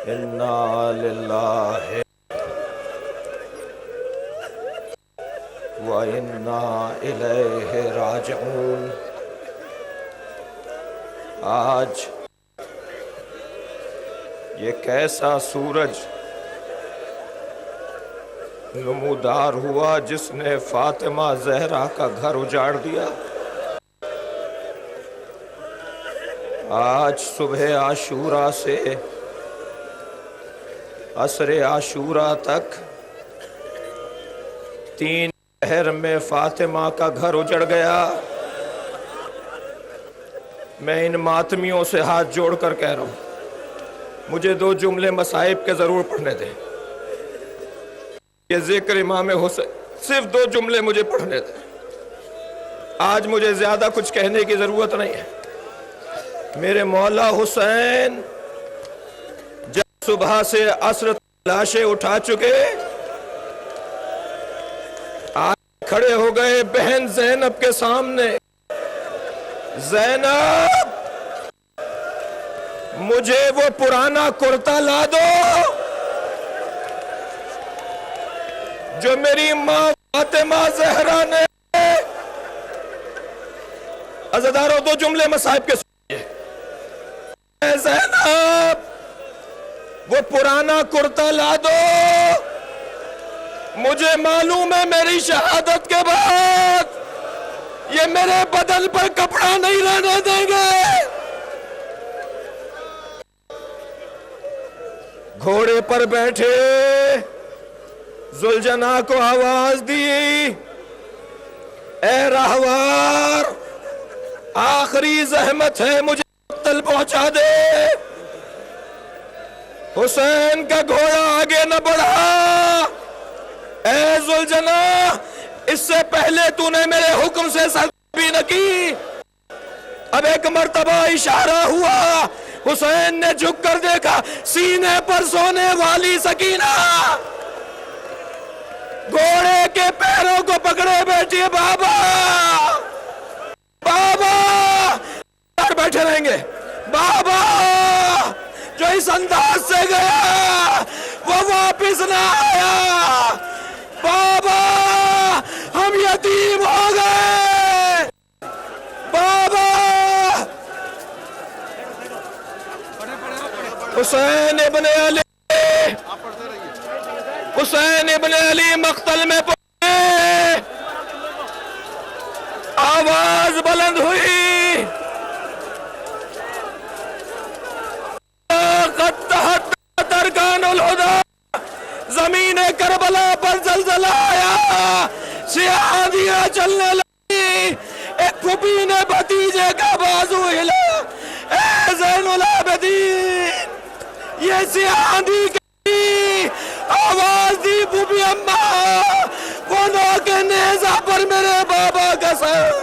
इन्ना लिल्लाहि व इन्ना इलैहि राजिऊन। आज ये कैसा सूरज नमूदार हुआ जिसने फातिमा जहरा का घर उजाड़ दिया। आज सुबह आशूरा से असरे आशूरा तक 3 पहर में फातिमा का घर उजड़ गया। मैं इन मातमियों से हाथ जोड़कर कह रहा हूं, मुझे 2 जुमले मसाइब के जरूर पढ़ने दें। ये जिक्र इमाम हुसैन, सिर्फ 2 जुमले मुझे पढ़ने दें। आज मुझे ज्यादा कुछ कहने की जरूरत नहीं है। मेरे मौला हुसैन जब सुबह से असर लाशें उठा चुके, आज खड़े हो गए बहन ज़ैनब के सामने। ज़ैनब, मुझे वो पुराना कुर्ता ला दो जो मेरी मां फातिमा ज़हरा ने। अज़ादारों, 2 जुमले मसाहिब के सुनिए। ज़ैनब, वो पुराना कुर्ता ला दो। मुझे मालूम है मेरी शहादत के बाद ये मेरे बदन पर कपड़ा नहीं रहने देंगे। घोड़े पर बैठे जुलजना को आवाज दी, ए राहवार, आखिरी जहमत है, मुझे तल पहुंचा दे। हुसैन का घोड़ा आगे न बढ़ा। ए जुलजना, इससे पहले तूने मेरे हुक्म से सल्तनत भी न की। अब एक मर्तबा इशारा हुआ, हुसैन ने झुक कर देखा, सीने पर सोने वाली सकीना घोड़े के पैरों को पकड़े बैठी है। बाबा, बाबा, बैठे रहेंगे। बाबा, जो इस अंदाज से गया वो वापिस ना आया। बाबा, हम यतीम हो गए। बाबा, हुसैन इब्ने अली, हुसैन इब्ने अली मख्तल में पहुंचे। आवाज बुलंद हुई, जमीन करबला पर जलजला आया, सियाहियां चलने लगी। एक फूफी ने भतीजे का बाजू हिला, ए ज़ैनुल आबिदीन, ये सियाही की आवाज दी। फूफी अम्मा, वो के नेजा पर मेरे बाबा का सर।